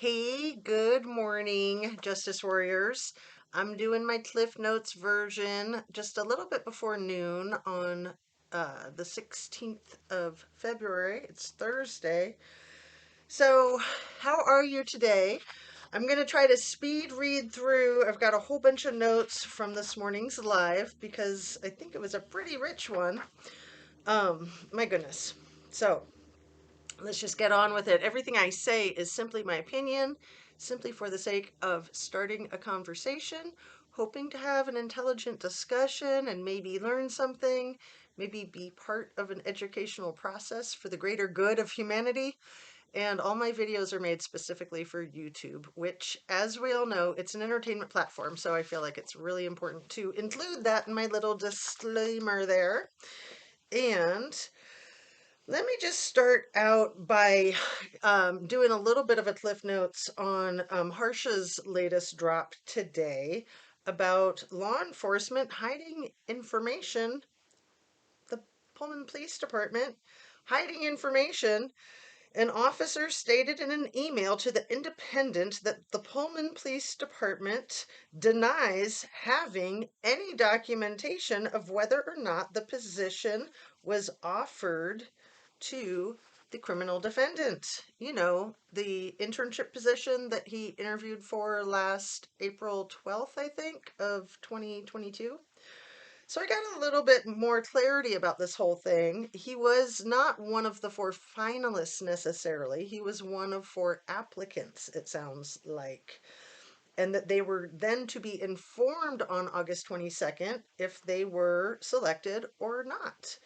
Hey, good morning, Justice Warriors. I'm doing my Cliff Notes version just a little bit before noon on the 16th of February. It's Thursday. So, how are you today? I'm going to try to speed read through. I've got a whole bunch of notes from this morning's live because I think it was a pretty rich one. My goodness. So, let's just get on with it. Everything I say is simply my opinion, simply for the sake of starting a conversation, hoping to have an intelligent discussion and maybe learn something, maybe be part of an educational process for the greater good of humanity. And all my videos are made specifically for YouTube, which, as we all know, it's an entertainment platform. So I feel like it's really important to include that in my little disclaimer there. And let me just start out by doing a little bit of a Cliff Notes on Harsha's latest drop today about law enforcement hiding information, the Pullman Police Department hiding information. An officer stated in an email to the Independent that the Pullman Police Department denies having any documentation of whether or not the position was offered to the criminal defendant. You know, the internship position that he interviewed for last April 12th, I think, of 2022. So I got a little bit more clarity about this whole thing. He was not one of the four finalists necessarily. He was one of four applicants, it sounds like. And that they were then to be informed on August 22nd if they were selected or not.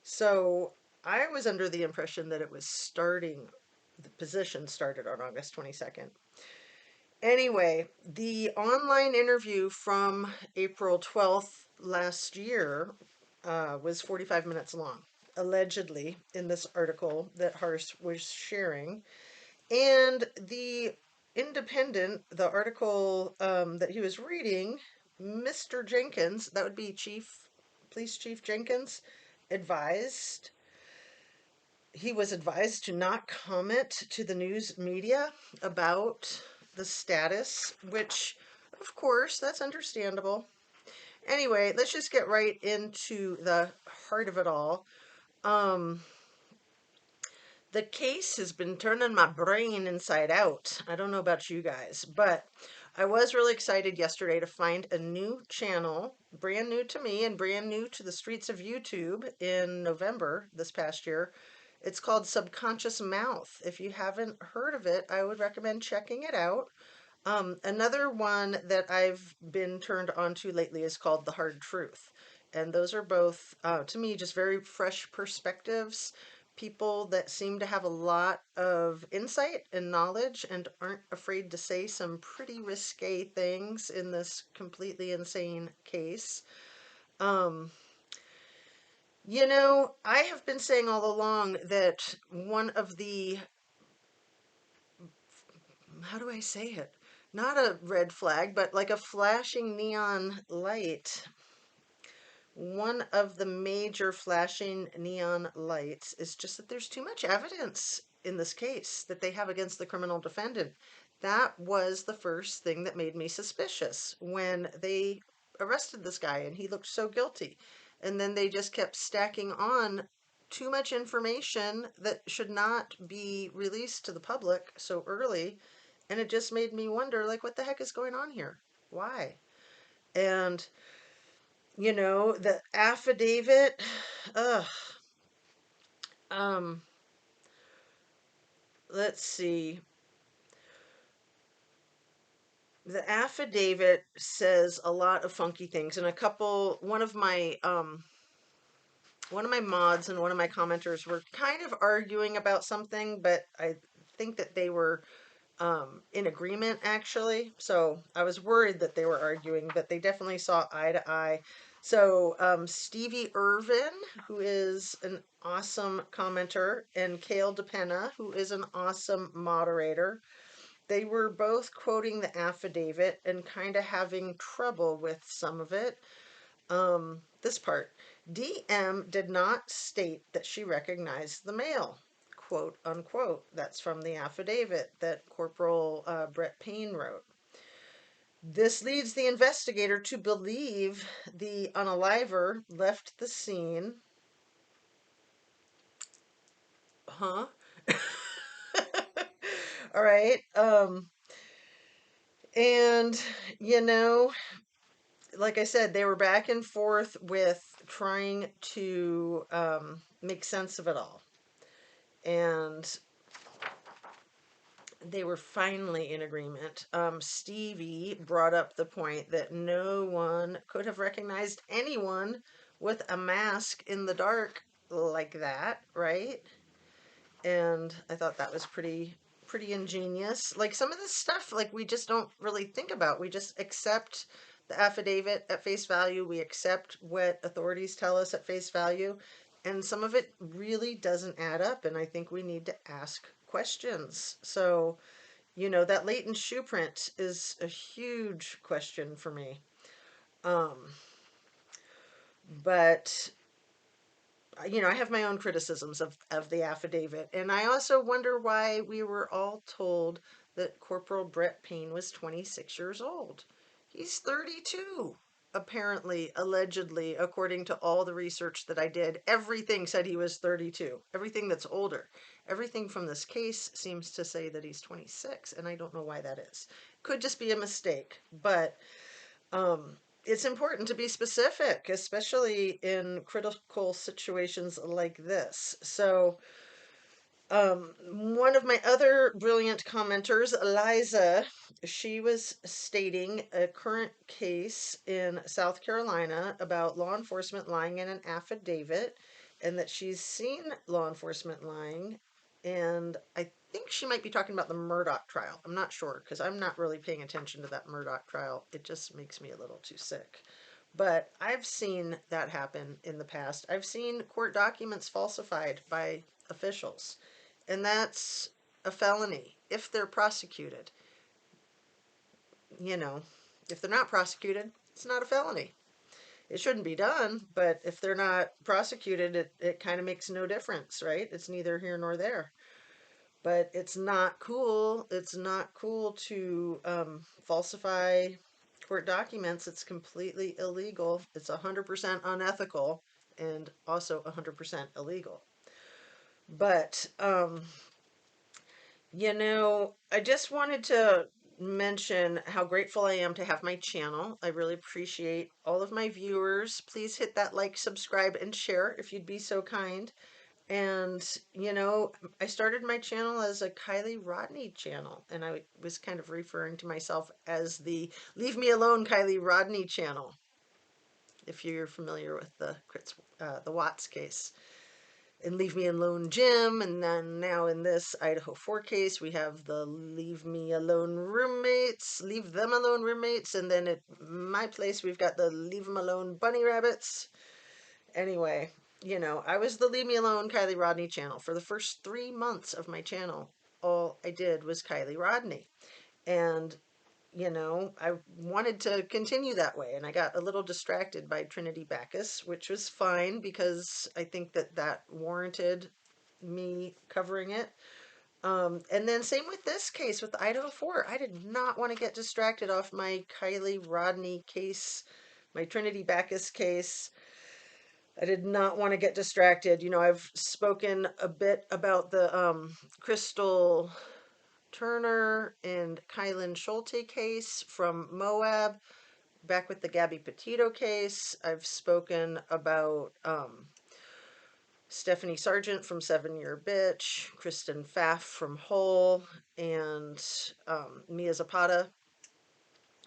So I was under the impression that it was the position started on August 22nd. Anyway, the online interview from April 12th last year was 45 minutes long, allegedly, in this article that Harsh was sharing. And the Independent, the article that he was reading, Mr. Jenkins, that would be Police Chief Jenkins, advised he was advised to not comment to the news media about the status, which, of course, that's understandable. Anyway, let's just get right into the heart of it all. The case has been turning my brain inside out. I don't know about you guys, but I was really excited yesterday to find a new channel, brand new to me and brand new to the streets of YouTube in November this past year. It's called Subconscious Mouth. If you haven't heard of it, I would recommend checking it out. Another one that I've been turned on to lately is called The Hard Truth. And those are both, to me, just very fresh perspectives. People that seem to have a lot of insight and knowledge and aren't afraid to say some pretty risque things in this completely insane case. Um, I have been saying all along that one of the, how do I say it? Not a red flag, but like a flashing neon light. One of the major flashing neon lights is just that there's too much evidence in this case that they have against the criminal defendant. That was the first thing that made me suspicious when they arrested this guy and he looked so guilty. And then they just kept stacking on too much information that should not be released to the public so early. And it just made me wonder, like, what the heck is going on here? Why? And, the affidavit, ugh, um, let's see. The affidavit says a lot of funky things, and one of my mods and one of my commenters were kind of arguing about something, but I think that they were in agreement actually. So I was worried that they were arguing, but they definitely saw eye to eye. So Stevie Irvin, who is an awesome commenter, and Kale DePenna, who is an awesome moderator, they were both quoting the affidavit and kind of having trouble with some of it. This part. DM did not state that she recognized the male. quote unquote. That's from the affidavit that Corporal Brett Payne wrote. This leads the investigator to believe the unaliver left the scene. Huh? All right. And, you know, like I said, they were back and forth with trying to make sense of it all. And they were finally in agreement. Stevie brought up the point that no one could have recognized anyone with a mask in the dark like that, right? And I thought that was pretty ingenious. Like some of this stuff, like we just don't really think about. We just accept the affidavit at face value. We accept what authorities tell us at face value, and some of it really doesn't add up. And I think we need to ask questions. So, that latent shoe print is a huge question for me. Um, but I have my own criticisms of the affidavit. And I also wonder why we were all told that Corporal Brett Payne was 26 years old. He's 32, apparently, allegedly, according to all the research that I did. Everything said he was 32. Everything that's older. Everything from this case seems to say that he's 26, and I don't know why that is. Could just be a mistake, but it's important to be specific, especially in critical situations like this. So, one of my other brilliant commenters, Eliza, she was stating a current case in South Carolina about law enforcement lying in an affidavit, and that she's seen law enforcement lying. And I think she might be talking about the Murdoch trial. I'm not sure because I'm not really paying attention to that Murdoch trial. It just makes me a little too sick. But I've seen that happen in the past. I've seen court documents falsified by officials, and that's a felony if they're prosecuted. You know, if they're not prosecuted, it's not a felony. It shouldn't be done, but if they're not prosecuted, it kind of makes no difference, right? It's neither here nor there. But it's not cool. It's not cool to falsify court documents. It's completely illegal. It's 100% unethical and also 100% illegal. But I just wanted to mention how grateful I am to have my channel. I really appreciate all of my viewers. Please hit that like, subscribe, and share if you'd be so kind. And, I started my channel as a Kylie Rodney channel, and I was kind of referring to myself as the Leave Me Alone Kylie Rodney channel, if you're familiar with the Watts case. And Leave Me Alone Jim, and then now in this Idaho 4 case, we have the Leave Me Alone roommates, Leave Them Alone roommates, and then at my place, we've got the Leave Them Alone bunny rabbits. Anyway, I was the Leave Me Alone Kylie Rodney channel. For the first 3 months of my channel, all I did was Kylie Rodney. And I wanted to continue that way, and I got a little distracted by Trinity Backus, which was fine because I think that warranted me covering it. And then same with this case with Idaho 4. I did not want to get distracted off my Kylie Rodney case, my Trinity Backus case. I did not want to get distracted. I've spoken a bit about the Crystal Turner and Kylan Schulte case from Moab, back with the Gabby Petito case. I've spoken about Stephanie Sargent from 7 Year Bitch, Kristen Pfaff from Hull, and Mia Zapata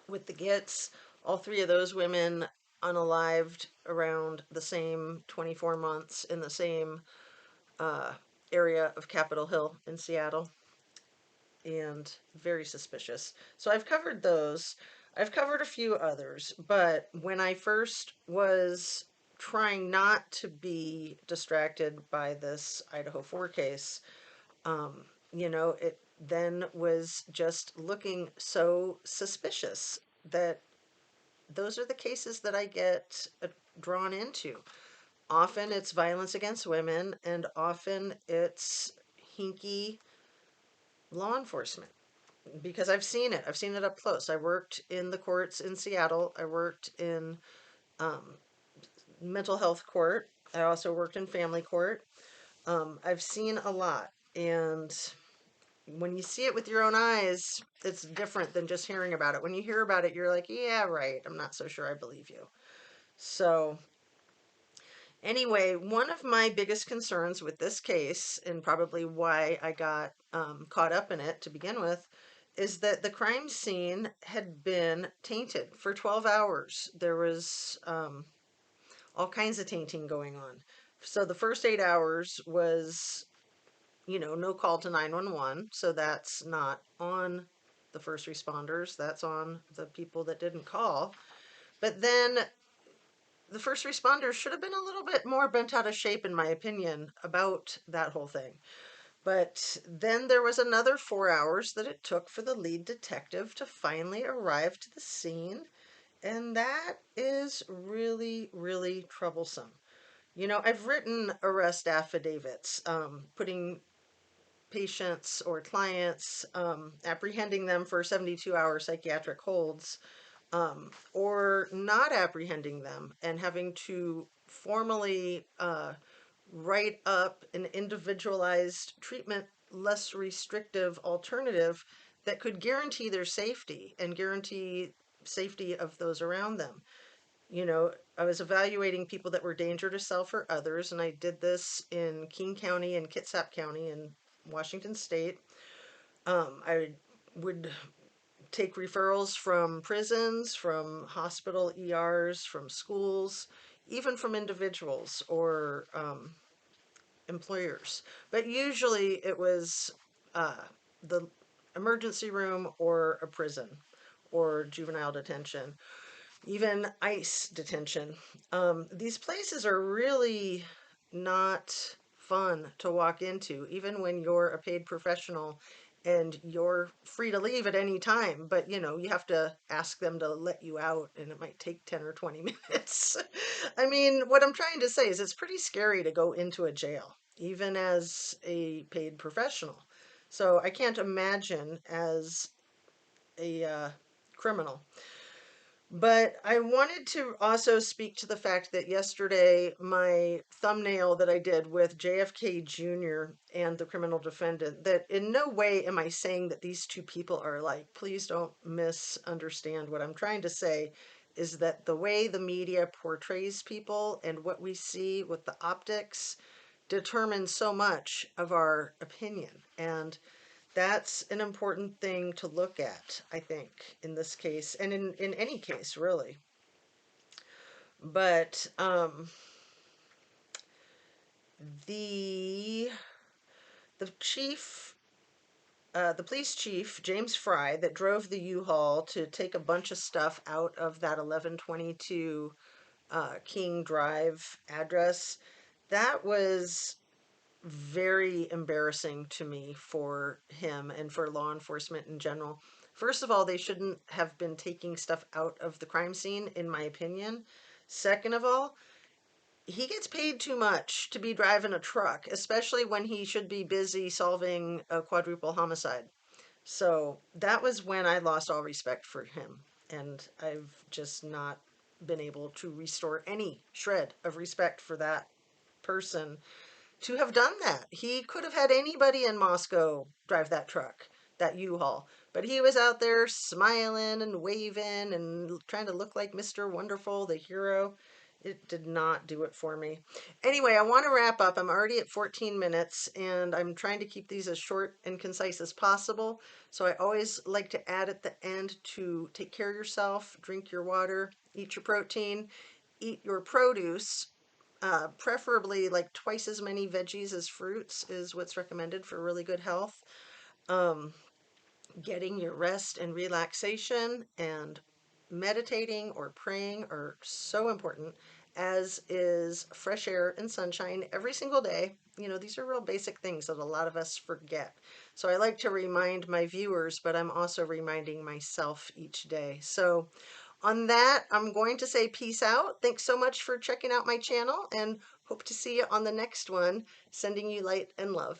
with the Gits. All three of those women unalived around the same 24 months in the same area of Capitol Hill in Seattle, and very suspicious. So I've covered those. I've covered a few others, but when I first was trying not to be distracted by this Idaho 4 case, it then was just looking so suspicious that those are the cases that I get drawn into. Often it's violence against women, and often it's hinky law enforcement because I've seen it. I've seen it up close. I worked in the courts in Seattle. I worked in um, mental health court. I also worked in family court. I've seen a lot. And when you see it with your own eyes, it's different than just hearing about it. When you hear about it, you're like, yeah, right. I'm not so sure I believe you. So, anyway, one of my biggest concerns with this case, and probably why I got caught up in it to begin with, is that the crime scene had been tainted for 12 hours. There was all kinds of tainting going on. So the first 8 hours was, no call to 911. So that's not on the first responders, that's on the people that didn't call. But then the first responders should have been a little bit more bent out of shape, in my opinion, about that whole thing. But then there was another 4 hours that it took for the lead detective to finally arrive to the scene. And that is really, really troublesome. I've written arrest affidavits, putting patients or clients, apprehending them for 72-hour psychiatric holds, or not apprehending them and having to formally write up an individualized treatment, less restrictive alternative that could guarantee their safety and guarantee safety of those around them. I was evaluating people that were danger to self or others, and I did this in King County and Kitsap County in Washington State. I would take referrals from prisons, from hospital ERs, from schools, even from individuals or employers. But usually it was the emergency room or a prison or juvenile detention, even ICE detention. These places are really not fun to walk into, even when you're a paid professional and you're free to leave at any time. But you have to ask them to let you out, and it might take 10 or 20 minutes. I mean, what I'm trying to say is it's pretty scary to go into a jail, even as a paid professional. So I can't imagine as a criminal. But I wanted to also speak to the fact that yesterday, my thumbnail that I did with JFK Jr. and the criminal defendant, that in no way am I saying that these two people are alike. Please don't misunderstand. What I'm trying to say is that the way the media portrays people and what we see with the optics determines so much of our opinion. And that's an important thing to look at, I think, in this case, and in any case, really. But the the chief, the police chief, James Fry, that drove the U-Haul to take a bunch of stuff out of that 1122 King Drive address, that was very embarrassing to me for him and for law enforcement in general. First of all, they shouldn't have been taking stuff out of the crime scene, in my opinion. Second of all, he gets paid too much to be driving a truck, especially when he should be busy solving a quadruple homicide. So that was when I lost all respect for him. And I've just not been able to restore any shred of respect for that person to have done that. He could have had anybody in Moscow drive that truck, that U-Haul. But he was out there smiling and waving and trying to look like Mr. Wonderful, the hero. It did not do it for me. Anyway, I want to wrap up. I'm already at 14 minutes and I'm trying to keep these as short and concise as possible. So I always like to add at the end to take care of yourself, drink your water, eat your protein, eat your produce, preferably like twice as many veggies as fruits is what's recommended for really good health. Um, Getting your rest and relaxation and meditating or praying are so important, as is fresh air and sunshine every single day. These are real basic things that a lot of us forget. So I like to remind my viewers, but I'm also reminding myself each day. So on that, I'm going to say peace out. Thanks so much for checking out my channel and hope to see you on the next one. Sending you light and love.